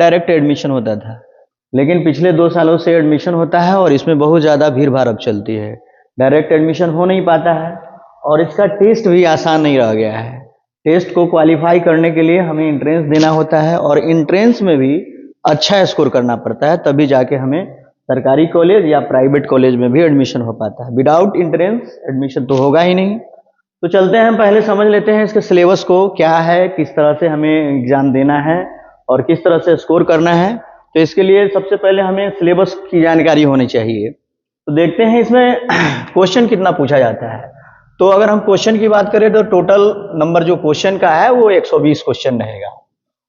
Direct admission होता था, लेकिन पिछले 2 सालों से एडमिशन होता है और इसमें बहुत ज़्यादा भीड़ भाड़ अब चलती है। डायरेक्ट एडमिशन हो नहीं पाता है और इसका टेस्ट भी आसान नहीं रह गया है। टेस्ट को क्वालिफाई करने के लिए हमें एंट्रेंस देना होता है और एंट्रेंस में भी अच्छा स्कोर करना पड़ता है, तभी जाके हमें सरकारी कॉलेज या प्राइवेट कॉलेज में भी एडमिशन हो पाता है। विदाउट एंट्रेंस एडमिशन तो होगा ही नहीं। तो चलते हैं, हम पहले समझ लेते हैं इसके सिलेबस को, क्या है, किस तरह से हमें एग्जाम देना है और किस तरह से स्कोर करना है। तो इसके लिए सबसे पहले हमें सिलेबस की जानकारी होनी चाहिए। तो देखते हैं इसमें क्वेश्चन कितना पूछा जाता है। तो अगर हम क्वेश्चन की बात करें तो टोटल नंबर जो क्वेश्चन का है वो 120 क्वेश्चन रहेगा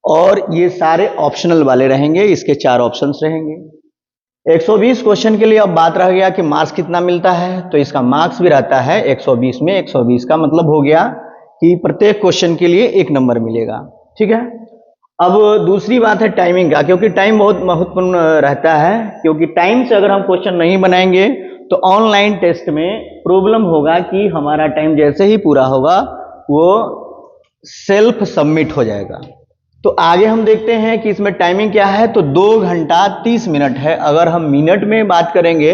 और ये सारे ऑप्शनल वाले रहेंगे। इसके 4 ऑप्शंस रहेंगे। 120 क्वेश्चन के लिए अब बात रह गया कि मार्क्स कितना मिलता है। तो इसका मार्क्स भी रहता है 120 में। 120 का मतलब हो गया कि प्रत्येक क्वेश्चन के लिए 1 नंबर मिलेगा। ठीक है। अब दूसरी बात है टाइमिंग का, क्योंकि टाइम बहुत महत्वपूर्ण रहता है, क्योंकि टाइम से अगर हम क्वेश्चन नहीं बनाएंगे तो ऑनलाइन टेस्ट में प्रॉब्लम होगा कि हमारा टाइम जैसे ही पूरा होगा वो सेल्फ सबमिट हो जाएगा। तो आगे हम देखते हैं कि इसमें टाइमिंग क्या है। तो 2 घंटा 30 मिनट है। अगर हम मिनट में बात करेंगे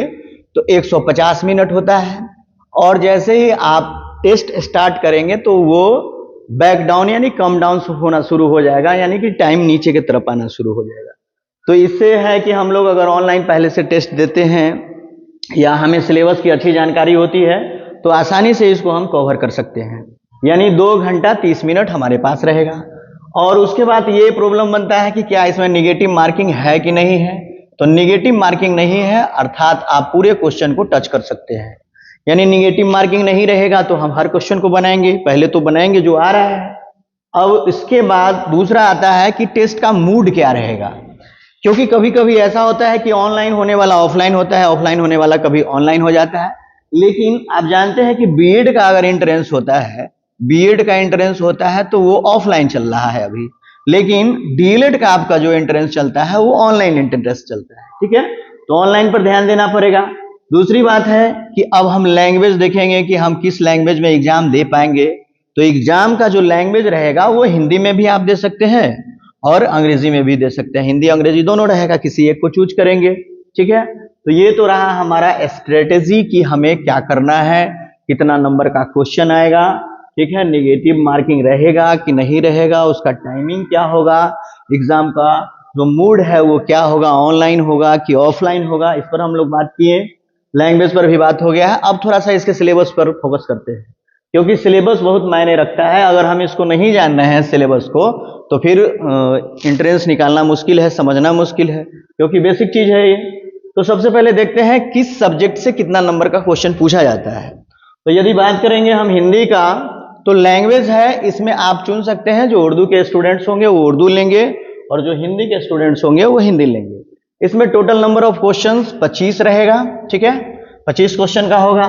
तो 150 मिनट होता है और जैसे ही आप टेस्ट स्टार्ट करेंगे तो वो बैक डाउन यानी कम डाउन होना शुरू हो जाएगा, यानी कि टाइम नीचे की तरफ आना शुरू हो जाएगा। तो इससे है कि हम लोग अगर ऑनलाइन पहले से टेस्ट देते हैं या हमें सिलेबस की अच्छी जानकारी होती है तो आसानी से इसको हम कवर कर सकते हैं। यानी 2 घंटा 30 मिनट हमारे पास रहेगा। और उसके बाद ये प्रॉब्लम बनता है कि क्या इसमें निगेटिव मार्किंग है कि नहीं है। तो निगेटिव मार्किंग नहीं है, अर्थात आप पूरे क्वेश्चन को टच कर सकते हैं। यानी निगेटिव मार्किंग नहीं रहेगा तो हम हर क्वेश्चन को बनाएंगे, पहले तो बनाएंगे जो आ रहा है। अब इसके बाद दूसरा आता है कि टेस्ट का मूड क्या रहेगा, क्योंकि कभी कभी ऐसा होता है कि ऑनलाइन होने वाला ऑफलाइन होता है, ऑफलाइन होने वाला कभी ऑनलाइन हो जाता है। लेकिन आप जानते हैं कि बीएड का अगर एंट्रेंस होता है, बीएड का एंट्रेंस होता है तो वो ऑफलाइन चल रहा है अभी, लेकिन डीएलएड का आपका जो एंट्रेंस चलता है वो ऑनलाइन एंट्रेंस चलता है। ठीक है। तो ऑनलाइन पर ध्यान देना पड़ेगा। दूसरी बात है कि अब हम लैंग्वेज देखेंगे कि हम किस लैंग्वेज में एग्जाम दे पाएंगे। तो एग्जाम का जो लैंग्वेज रहेगा वो हिंदी में भी आप दे सकते हैं और अंग्रेजी में भी दे सकते हैं। हिंदी अंग्रेजी दोनों रहेगा, किसी एक को चूज करेंगे। ठीक है। तो ये तो रहा हमारा स्ट्रेटेजी कि हमें क्या करना है, कितना नंबर का क्वेश्चन आएगा। ठीक है। निगेटिव मार्किंग रहेगा कि नहीं रहेगा, उसका टाइमिंग क्या होगा, एग्जाम का जो मूड है वो क्या होगा, ऑनलाइन होगा कि ऑफलाइन होगा, इस पर हम लोग बात किए। लैंग्वेज पर भी बात हो गया है। अब थोड़ा सा इसके सिलेबस पर फोकस करते हैं, क्योंकि सिलेबस बहुत मायने रखता है। अगर हम इसको नहीं जान रहे हैं सिलेबस को तो फिर एंट्रेंस निकालना मुश्किल है, समझना मुश्किल है, क्योंकि बेसिक चीज है ये। तो सबसे पहले देखते हैं किस सब्जेक्ट से कितना नंबर का क्वेश्चन पूछा जाता है। तो यदि बात करेंगे हम हिंदी का, तो लैंग्वेज है, इसमें आप चुन सकते हैं जो उर्दू के स्टूडेंट्स होंगे वो उर्दू लेंगे और जो हिंदी के स्टूडेंट्स होंगे वो हिंदी लेंगे। इसमें टोटल नंबर ऑफ क्वेश्चंस 25 रहेगा। ठीक है। 25 क्वेश्चन का होगा।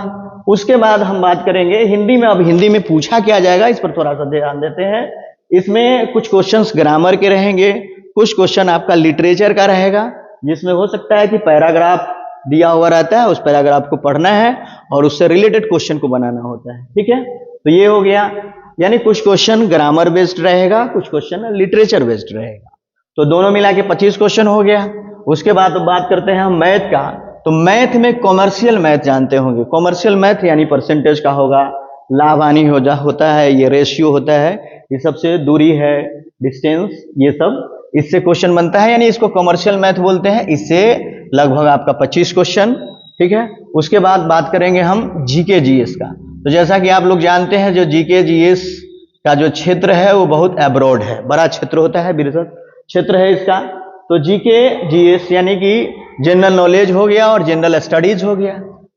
उसके बाद हम बात करेंगे हिंदी में। अब हिंदी में पूछा क्या जाएगा इस पर थोड़ा सा ध्यान देते हैं। इसमें कुछ क्वेश्चंस ग्रामर के रहेंगे, कुछ क्वेश्चन आपका लिटरेचर का रहेगा, जिसमें हो सकता है कि पैराग्राफ दिया हुआ रहता है, उस पैराग्राफ को पढ़ना है और उससे रिलेटेड क्वेश्चन को बनाना होता है। ठीक है। तो ये हो गया, यानी कुछ क्वेश्चन ग्रामर बेस्ड रहेगा, कुछ क्वेश्चन लिटरेचर बेस्ड रहेगा। तो दोनों मिला के 25 क्वेश्चन हो गया। उसके बाद बात करते हैं हम मैथ का। तो मैथ में कॉमर्शियल मैथ जानते होंगे। कॉमर्शियल मैथ यानी परसेंटेज का होगा, लाभ हानि होता है, ये रेशियो होता है, ये सबसे दूरी है, डिस्टेंस, ये सब इससे क्वेश्चन बनता है, यानी इसको कॉमर्शियल मैथ बोलते हैं। इससे लगभग आपका 25 क्वेश्चन। ठीक है। उसके बाद बात करेंगे हम जीके जीएस का। तो जैसा कि आप लोग जानते हैं जो जीके जीएस का जो क्षेत्र है वो बहुत अब्रॉड है, बड़ा क्षेत्र होता है, विस्तृत क्षेत्र है इसका। तो जीके जीएस यानी कि जनरल नॉलेज हो गया और जनरल स्टडीज हो गया।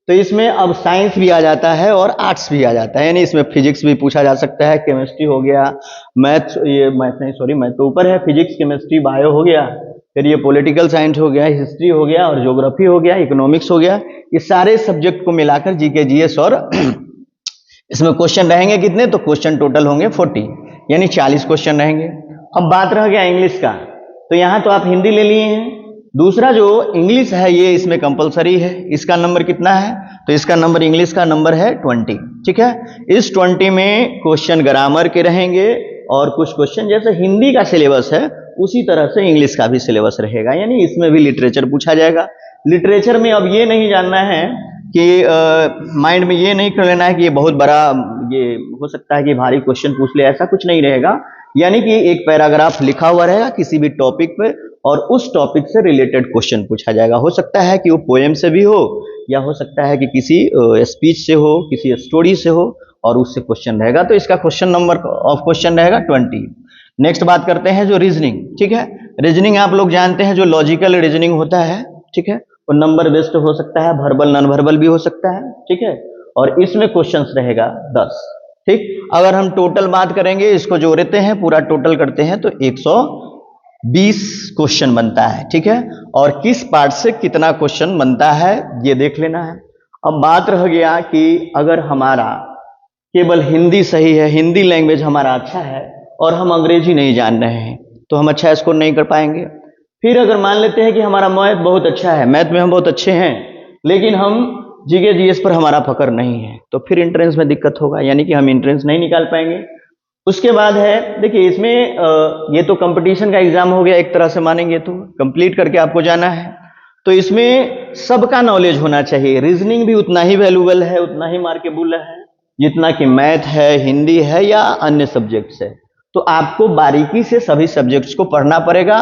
तो इसमें अब साइंस भी आ जाता है और आर्ट्स भी आ जाता है, यानी इसमें फिजिक्स भी पूछा जा सकता है, केमिस्ट्री हो गया, मैथ, ये मैथ नहीं सॉरी मैथ तो ऊपर है, फिजिक्स केमिस्ट्री बायो हो गया, फिर ये पॉलिटिकल साइंस हो गया, हिस्ट्री हो गया और ज्योग्राफी हो गया, इकोनॉमिक्स हो गया। ये सारे सब्जेक्ट को मिलाकर जीके जीएस और इसमें क्वेश्चन रहेंगे कितने, तो क्वेश्चन टोटल होंगे 40, यानी 40 क्वेश्चन रहेंगे। अब बात रह गया इंग्लिश का। तो यहां तो आप हिंदी ले लिए हैं, दूसरा जो इंग्लिश है ये इसमें कंपलसरी है। इसका नंबर कितना है, तो इसका नंबर, इंग्लिश का नंबर है 20। ठीक है। इस 20 में क्वेश्चन ग्रामर के रहेंगे और कुछ क्वेश्चन जैसे हिंदी का सिलेबस है उसी तरह से इंग्लिश का भी सिलेबस रहेगा, यानी इसमें भी लिटरेचर पूछा जाएगा। लिटरेचर में अब ये नहीं जानना है कि माइंड में ये नहीं कर लेना है कि ये बहुत बड़ा, ये हो सकता है कि भारी क्वेश्चन पूछ ले, ऐसा कुछ नहीं रहेगा। यानी कि एक पैराग्राफ लिखा हुआ रहेगा किसी भी टॉपिक पे और उस टॉपिक से रिलेटेड क्वेश्चन पूछा जाएगा। हो सकता है कि वो पोएम से भी हो या हो सकता है कि किसी स्पीच से हो, किसी स्टोरी से हो और उससे क्वेश्चन रहेगा। तो इसका क्वेश्चन नंबर ऑफ क्वेश्चन रहेगा 20। नेक्स्ट बात करते हैं जो रीजनिंग, ठीक है। रीजनिंग आप लोग जानते हैं जो लॉजिकल रीजनिंग होता है, ठीक है, वो नंबर बेस्ड हो सकता है, वर्बल नॉन वर्बल भी हो सकता है, ठीक है। और इसमें क्वेश्चंस रहेगा 10, ठीक। अगर हम टोटल बात करेंगे, इसको जोड़ते हैं, पूरा टोटल करते हैं तो 120 क्वेश्चन बनता है, ठीक है। और किस पार्ट से कितना क्वेश्चन बनता है ये देख लेना है। अब बात रह गया कि अगर हमारा केवल हिंदी सही है, हिंदी लैंग्वेज हमारा अच्छा है और हम अंग्रेजी नहीं जान रहे हैं तो हम अच्छा स्कोर नहीं कर पाएंगे। फिर अगर मान लेते हैं कि हमारा मैथ बहुत अच्छा है, मैथ में हम बहुत अच्छे हैं, लेकिन हम जीके जीएस पर हमारा पकड़ नहीं है, तो फिर एंट्रेंस में दिक्कत होगा, यानी कि हम एंट्रेंस नहीं निकाल पाएंगे। उसके बाद है, देखिए इसमें ये तो कंपटीशन का एग्जाम हो गया एक तरह से, मानेंगे तो कंप्लीट करके आपको जाना है। तो इसमें सबका नॉलेज होना चाहिए। रीजनिंग भी उतना ही वैल्यूएबल है, उतना ही मार्केबल है जितना कि मैथ है, हिंदी है या अन्य सब्जेक्ट्स है। तो आपको बारीकी से सभी सब्जेक्ट्स को पढ़ना पड़ेगा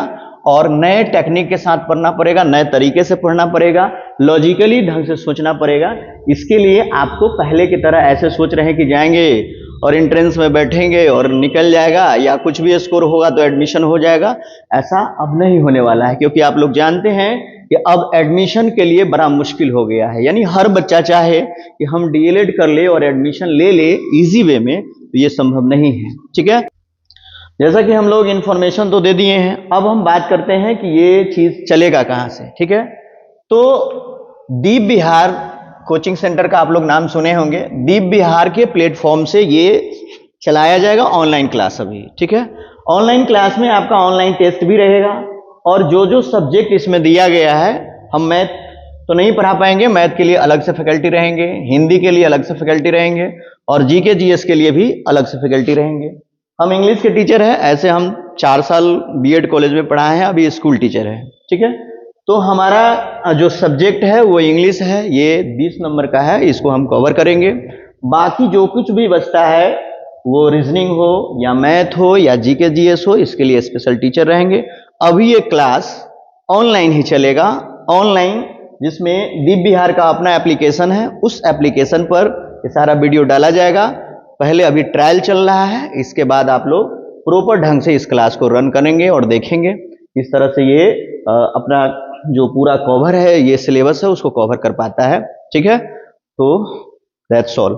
और नए टेक्निक के साथ पढ़ना पड़ेगा, नए तरीके से पढ़ना पड़ेगा, लॉजिकली ढंग से सोचना पड़ेगा। इसके लिए आपको पहले की तरह ऐसे सोच रहे हैं कि जाएंगे और एंट्रेंस में बैठेंगे और निकल जाएगा या कुछ भी स्कोर होगा तो एडमिशन हो जाएगा, ऐसा अब नहीं होने वाला है। क्योंकि आप लोग जानते हैं कि अब एडमिशन के लिए बड़ा मुश्किल हो गया है। यानी हर बच्चा चाहे कि हम डीएलएड कर ले और एडमिशन ले ले इजी वे में, तो ये संभव नहीं है, ठीक है। जैसा कि हम लोग इन्फॉर्मेशन तो दे दिए हैं, अब हम बात करते हैं कि ये चीज चलेगा कहाँ से, ठीक है। तो दीप बिहार कोचिंग सेंटर का आप लोग नाम सुने होंगे। दीप बिहार के प्लेटफॉर्म से ये चलाया जाएगा ऑनलाइन क्लास अभी, ठीक है। ऑनलाइन क्लास में आपका ऑनलाइन टेस्ट भी रहेगा और जो जो सब्जेक्ट इसमें दिया गया है, हम मैथ तो नहीं पढ़ा पाएंगे, मैथ के लिए अलग से फैकल्टी रहेंगे, हिंदी के लिए अलग से फैकल्टी रहेंगे और जीके जीएस के लिए भी अलग से फैकल्टी रहेंगे। हम इंग्लिश के टीचर हैं, ऐसे हम 4 साल बीएड कॉलेज में पढ़ाए हैं, अभी स्कूल टीचर है, ठीक है। तो हमारा जो सब्जेक्ट है वो इंग्लिश है, ये 20 नंबर का है, इसको हम कवर करेंगे। बाकी जो कुछ भी बचता है वो रीजनिंग हो या मैथ हो या जीके जीएस हो, इसके लिए स्पेशल टीचर रहेंगे। अभी ये क्लास ऑनलाइन ही चलेगा, ऑनलाइन, जिसमें दीप बिहार का अपना एप्लीकेशन है, उस एप्लीकेशन पर ये सारा वीडियो डाला जाएगा। पहले अभी ट्रायल चल रहा है, इसके बाद आप लोग प्रॉपर ढंग से इस क्लास को रन करेंगे और देखेंगे किस तरह से ये अपना जो पूरा कवर है, ये सिलेबस है, उसको कवर कर पाता है, ठीक है। तो दैट्स ऑल।